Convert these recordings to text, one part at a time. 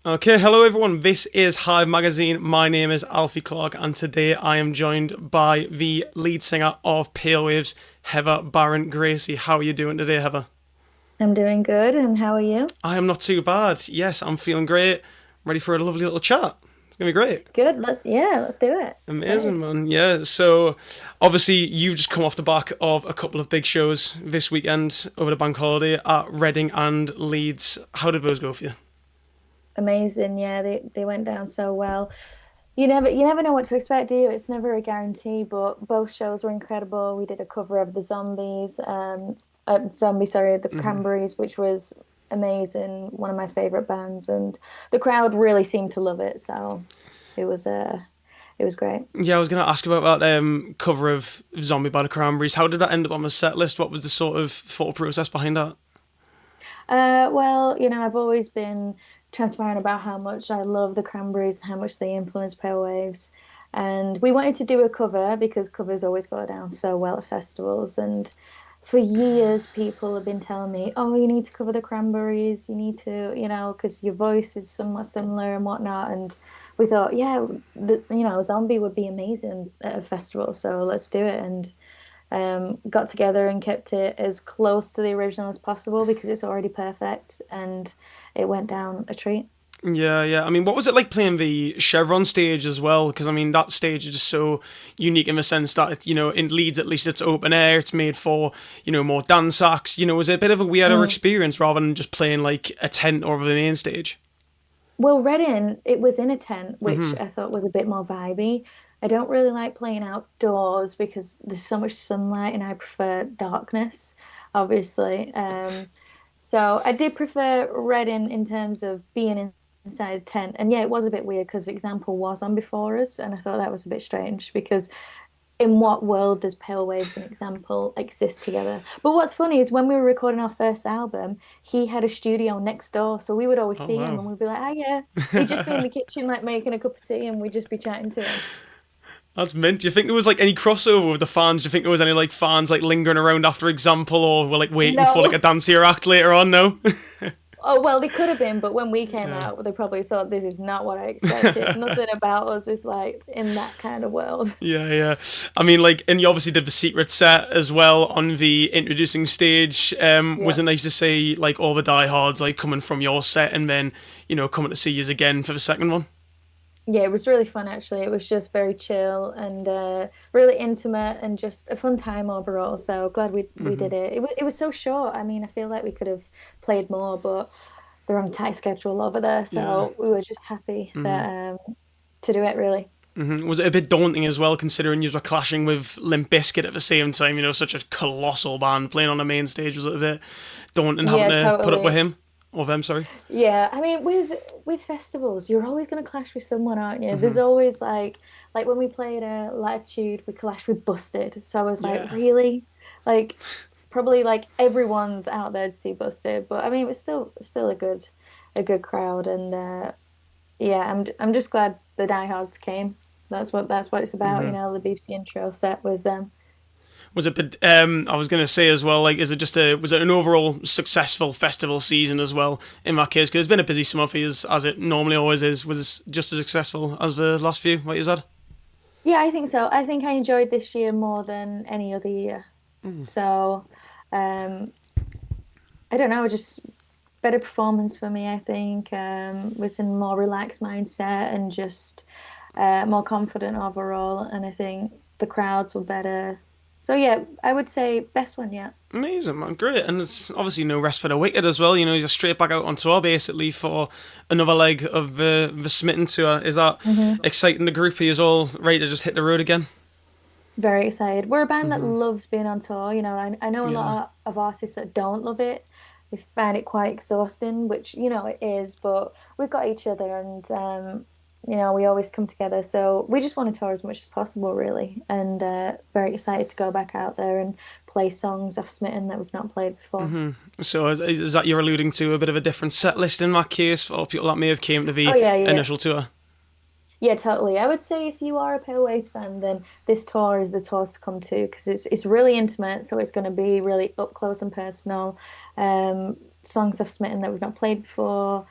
Okay, hello everyone. This is Hive Magazine. My name is Alfie Clark, and today I am joined by the lead singer of Pale Waves, Heather Baron-Gracie. How are you doing today, Heather? I'm doing good, and how are you? I am not too bad. Yes, I'm feeling great. Ready for a lovely little chat. It's gonna be great. Good. Let's do it. Amazing, Excited. man. Yeah. So, obviously, you've just come off the back of a couple of big shows this weekend over the bank holiday at Reading and Leeds. How did those go for you? Amazing. Yeah, they went down so well. You never know what to expect, do you? It's never a guarantee, but both shows were incredible. We did a cover of the Cranberries, which was amazing. One of my favorite bands, and the crowd really seemed to love it. So it was it was great. Yeah, I was going to ask about that cover of Zombie by the Cranberries. How did that end up on the set list? What was the sort of thought process behind that? Well, I've always been transparent about how much I love the Cranberries and how much they influence Pale Waves. And we wanted to do a cover because covers always go down so well at festivals. And for years, people have been telling me, oh, you need to cover the Cranberries. You need to, because your voice is somewhat similar and whatnot. And we thought, yeah, Zombie would be amazing at a festival. So let's do it. And got together and kept it as close to the original as possible because it's already perfect and it went down a treat. Yeah, yeah. I mean, what was it like playing the Chevron stage as well? Because I mean, that stage is just so unique in the sense that in Leeds at least it's open air. It's made for more dance acts. Was it a bit of a weirder Mm. experience rather than just playing like a tent over the main stage? Well, Reading, it was in a tent, which I thought was a bit more vibey. I don't really like playing outdoors because there's so much sunlight and I prefer darkness, obviously. So I did prefer Reading in terms of being inside a tent. And yeah, it was a bit weird because Example was on before us, and I thought that was a bit strange because in what world does Pale Waves and Example exist together? But what's funny is when we were recording our first album, he had a studio next door, so we would always Oh see him wow. and we'd be like, "Oh yeah," he'd just be in the kitchen like making a cup of tea, and we'd just be chatting to him. That's mint. Do you think there was like any crossover with the fans? Do you think there was any like fans like lingering around after Example, or were like waiting for like No. a dancier act later on? No. Oh well, they could have been, but when we came out, they probably thought this is not what I expected. Nothing about us is like in that kind of world. Yeah, yeah. I mean, like, and you obviously did the secret set as well on the introducing stage. Was Yeah. it nice to see like all the diehards like coming from your set and then coming to see you again for the second one? Yeah, it was really fun actually. It was just very chill and really intimate and just a fun time overall. So glad we did it. It was so short. I mean, I feel like we could have played more, but they're on a tight schedule over there. Yeah. So we were just happy that to do it really. Was it a bit daunting as well, considering you were clashing with Limp Bizkit at the same time? Such a colossal band playing on the main stage. Was it a bit daunting having Yeah, to put up with totally. him or them? Sorry. Yeah, I mean with festivals, you're always going to clash with someone, aren't you? There's Hmm. always like when we played Latitude, we clashed with Busted. So I was like, Yeah. really? Like probably like everyone's out there to see Busted, but I mean it was still a good crowd and yeah, I'm just glad the diehards came. That's what it's about, the BBC intro set with them. Was it? I was going to say as well. Like, is it just a? Was it an overall successful festival season as well? In that case, because it's been a busy summer for you as it normally always is. Was it just as successful as the last few? What you said? Yeah, I think so. I think I enjoyed this year more than any other year. So, um, I don't know, just better performance for me, I think. Was in more relaxed mindset and just more confident overall. And I think the crowds were better. So yeah, I would say best one yet. Amazing, man, great, and it's obviously no rest for the wicked as well. You're straight back out on tour basically for another leg of the Smitten tour. Is that Hmm. exciting? The group is all ready to just hit the road again. Very excited. We're a band that loves being on tour. I know a Yeah. lot of artists that don't love it. They find it quite exhausting, which, it is, but we've got each other and, we always come together. So we just want to tour as much as possible, really. And very excited to go back out there and play songs off Smitten that we've not played before. So is that you're alluding to a bit of a different set list in that case for people that may have came to Oh, the yeah, yeah. initial tour? Yeah, totally. I would say if you are a Pale Waves fan, then this tour is the tour to come to because it's really intimate, so it's going to be really up close and personal. Songs I've smitten that we've not played before,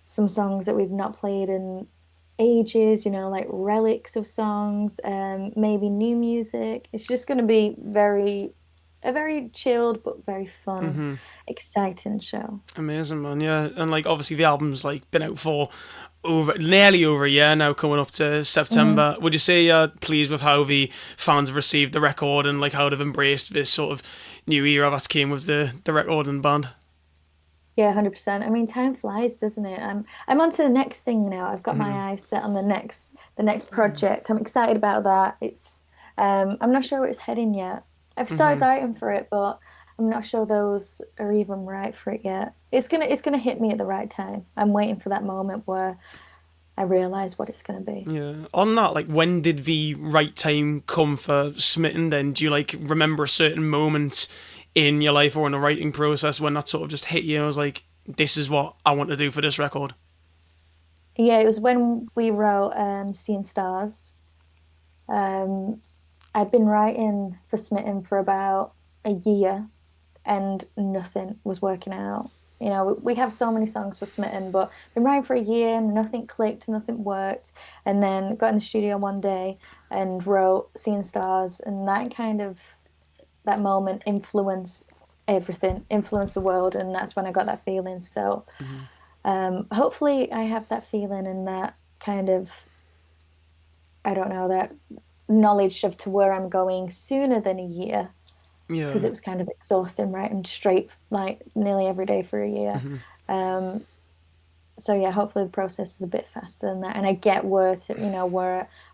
some songs that we've not played in ages, you know, like relics of songs, maybe new music. It's just going to be a very chilled but very fun, exciting show. Amazing, man. Yeah, and like obviously the album's like been out for nearly over a year now, coming up to Hmm. September. Would you say you're pleased with how the fans have received the record and like how they've embraced this sort of new era that came with the record and band? Yeah, 100%. I mean, time flies, doesn't it? I'm on to the next thing now. I've got my eyes set on the next project. I'm excited about that. It's I'm not sure where it's heading yet. I've started writing for it, but I'm not sure those are even right for it yet. It's gonna hit me at the right time. I'm waiting for that moment where I realize what it's gonna be. Yeah. On that, like, when did the right time come for Smitten? Then, do you like remember a certain moment in your life or in the writing process when that sort of just hit you? And I was like, this is what I want to do for this record. Yeah, it was when we wrote Seeing Stars. Um, I'd been writing for Smitten for about a year and nothing was working out. You know, we have so many songs for Smitten, but been writing for a year and nothing clicked, nothing worked. And then got in the studio one day and wrote Seeing Stars, and that moment influenced everything, influenced the world, and that's when I got that feeling. So hopefully I have that feeling and that kind of, I don't know, that knowledge of to where I'm going sooner than a year because Yeah. it was kind of exhausting writing straight like nearly every day for a year. Um, so yeah, hopefully the process is a bit faster than that, and I get where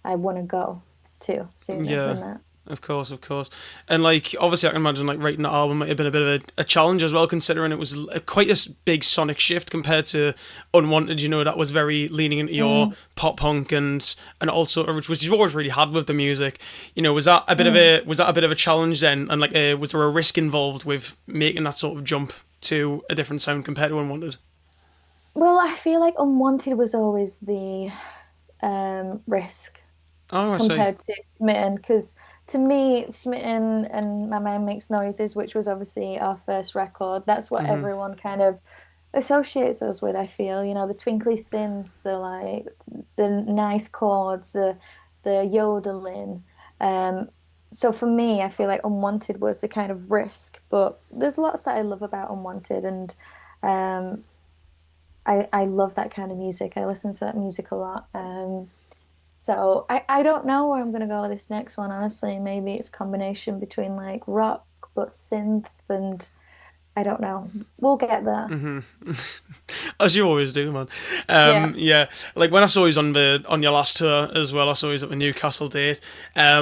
I want to go to sooner Yeah. than that. Of course, of course. And like obviously I can imagine like writing that album might have been a bit of a challenge as well, considering it was quite a big sonic shift compared to Unwanted, that was very leaning into your Mm, pop punk and also which you've always really had with the music. Was that a bit of mm. a challenge then, and like was there a risk involved with making that sort of jump to a different sound compared to Unwanted? Well, I feel like Unwanted was always the risk Oh, I see. compared to Smitten because to me, Smitten and My Mind Makes Noises, which was obviously our first record, that's what everyone kind of associates us with, I feel. You know, the twinkly synths, the nice chords, the yodeling. Um, so for me, I feel like Unwanted was the kind of risk, but there's lots that I love about Unwanted, and um, I love that kind of music. I listen to that music a lot. So I don't know where I'm gonna go with this next one, honestly. Maybe it's a combination between like rock but synth and I don't know. We'll get there. As you always do, man. Yeah. Yeah, like when I saw you on your last tour as well, I saw you at the Newcastle date. I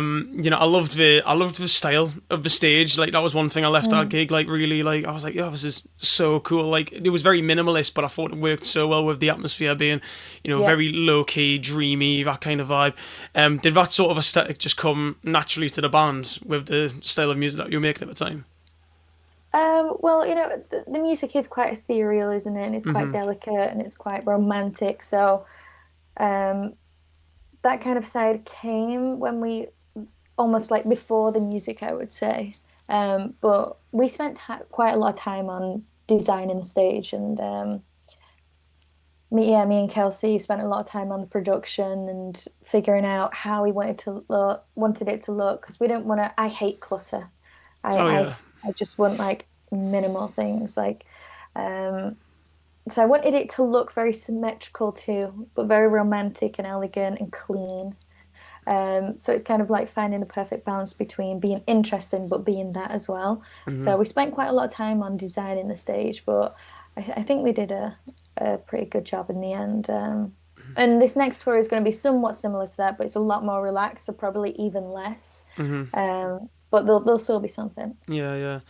loved the style of the stage. Like that was one thing I left that Mm. gig. Like really, like I was like, yeah, this is so cool. Like it was very minimalist, but I thought it worked so well with the atmosphere being, Yeah. very low key, dreamy, that kind of vibe. Did that sort of aesthetic just come naturally to the band with the style of music that you were making at the time? Well, the music is quite ethereal, isn't it? And it's quite delicate and it's quite romantic. So, um, that kind of side came when we almost like before the music, I would say. But we spent quite a lot of time on designing the stage and me and Kelsey spent a lot of time on the production and figuring out how we wanted it to look because we didn't want to. I hate clutter. I Oh I yeah. I just want like minimal things um. So I wanted it to look very symmetrical too, but very romantic and elegant and clean. So it's kind of like finding the perfect balance between being interesting but being that as well. So we spent quite a lot of time on designing the stage, but I think we did a pretty good job in the end. And this next tour is going to be somewhat similar to that, but it's a lot more relaxed, so probably even less. But there'll still be something. Yeah,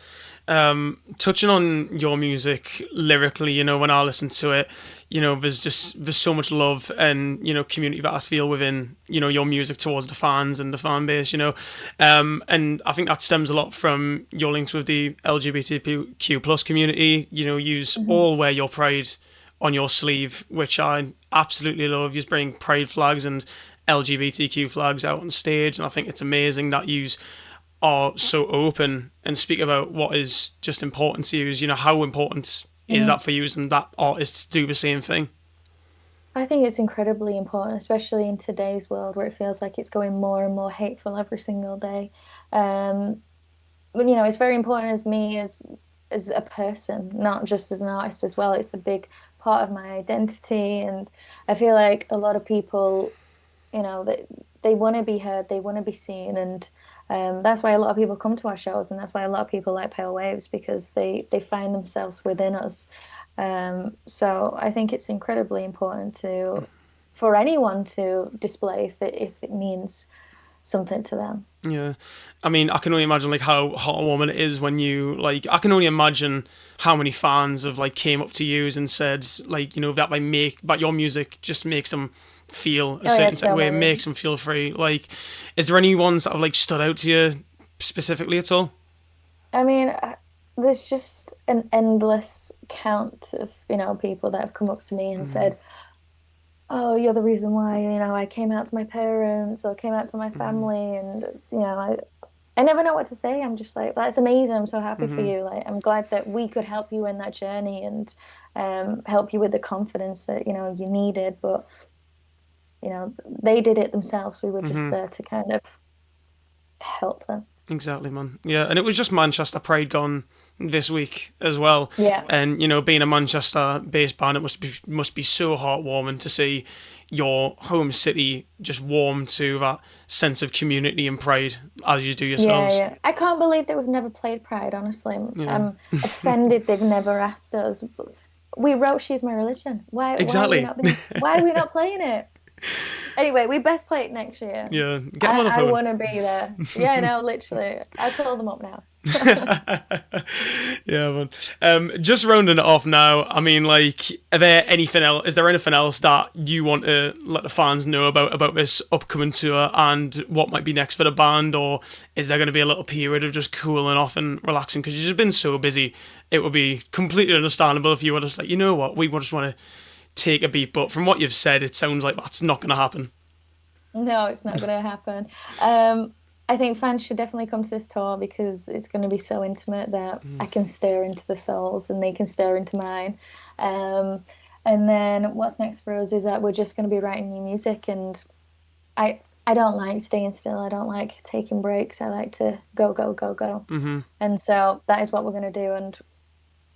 yeah. Touching on your music lyrically, when I listen to it, there's so much love and community that I feel within your music towards the fans and the fan base, and I think that stems a lot from your links with the LGBTQ plus community. Use Hmm. all wear your pride on your sleeve, which I absolutely love. You bring pride flags and LGBTQ flags out on stage, and I think it's amazing that you are so open and speak about what is just important to you. How important is that for you, and that artists do the same thing? I think it's incredibly important, especially in today's world where it feels like it's going more and more hateful every single day. Um, but it's very important as me as a person, not just as an artist as well. It's a big part of my identity, and I feel like a lot of people, they want to be heard, they want to be seen, and that's why a lot of people come to our shows, and that's why a lot of people like Pale Waves because they find themselves within us. So I think it's incredibly important to for anyone to display if it means something to them. Yeah, I mean, I can only imagine like how heartwarming it is when you like. I can only imagine how many fans have like came up to you and said like that that your music just makes them feel a Oh yeah, certain so way, many. makes them feel free. Like, is there any ones that have like stood out to you specifically at all? I mean, there's just an endless count of, people that have come up to me and Mm-hmm. said, "Oh, you're the reason why, I came out to my parents or came out to my Mm-hmm. family." And, I never know what to say. I'm just like, that's amazing. I'm so happy for Mm-hmm. you. Like, I'm glad that we could help you in that journey and help you with the confidence that, you needed. But, they did it themselves. We were just Mm-hmm. there to kind of help them. Exactly, man. Yeah, and it was just Manchester Pride gone this week as well. Yeah. And being a Manchester-based band, it must be so heartwarming to see your home city just warm to that sense of community and pride as you do Yeah, yourselves. yeah. I can't believe that we've never played Pride, honestly. Yeah, I'm offended they've never asked us. We wrote She's My Religion. exactly. Why are we not playing it? Anyway, we best play it next year. Yeah, get them on the I phone. want to be there. Yeah, no, literally. I'll call them up now. Yeah, man. Just rounding it off now. I mean, like, are there anything else? Is there anything else that you want to let the fans know about this upcoming tour and what might be next for the band, or is there going to be a little period of just cooling off and relaxing because you've just been so busy? It would be completely understandable if you were just like, you know what, we just want to take a beat. But from what you've said, it sounds like that's not going to happen. No, it's not going to happen. I think fans should definitely come to this tour because it's going to be so intimate that I can stare into the souls and they can stare into mine. Um, and then what's next for us is that we're just going to be writing new music, and I don't like staying still. I don't like taking breaks. I like to go, go, go, go. Mm-hmm. And so that is what we're going to do, and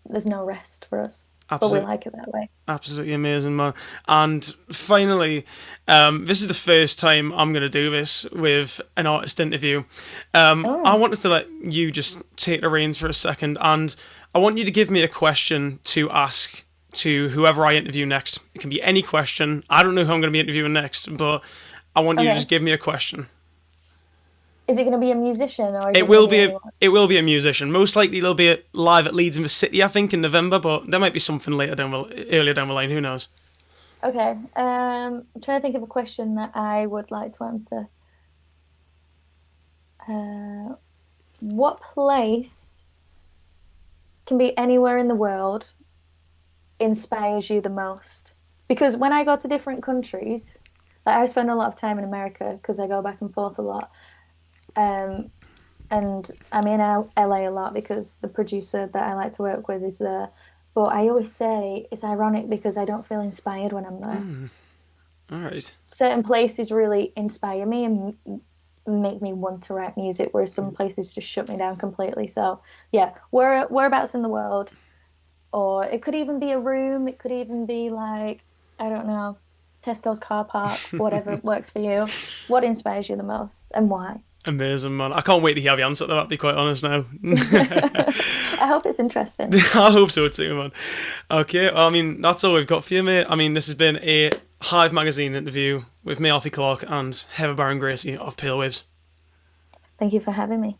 there's no rest for us, but we Absolutely. like it that way. Absolutely amazing, man. And finally, this is the first time I'm going to do this with an artist interview. I Oh, wanted to let you just take the reins for a second, and I want you to give me a question to ask to whoever I interview next. It can be any question. I don't know who I'm going to be interviewing next, but I want you to okay. just give me a question. Is it going to be a musician or is It it going to will be be a anyone? it will be a musician. Most likely they'll be live at Leeds in the City, I think, in November. But there might be something earlier down the line. Who knows? Okay. I'm trying to think of a question that I would like to answer. Uh, what place can be anywhere in the world inspires you the most? Because when I go to different countries, like I spend a lot of time in America because I go back and forth a lot. Um, and I'm in LA a lot because the producer that I like to work with is there. But I always say it's ironic because I don't feel inspired when I'm there. All right. Certain places really inspire me and make me want to write music, whereas some places just shut me down completely. So yeah, whereabouts in the world, or it could even be a room. It could even be like, I don't know, Tesco's car park, whatever works for you. What inspires you the most and why? Amazing, man. I can't wait to hear the answer to that, to be quite honest now. I hope it's interesting. I hope so too, man. Okay, well, I mean, that's all we've got for you, mate. I mean, this has been a Hive magazine interview with me, Alfie Clark, and Heather Baron-Gracie of Pale Waves. Thank you for having me.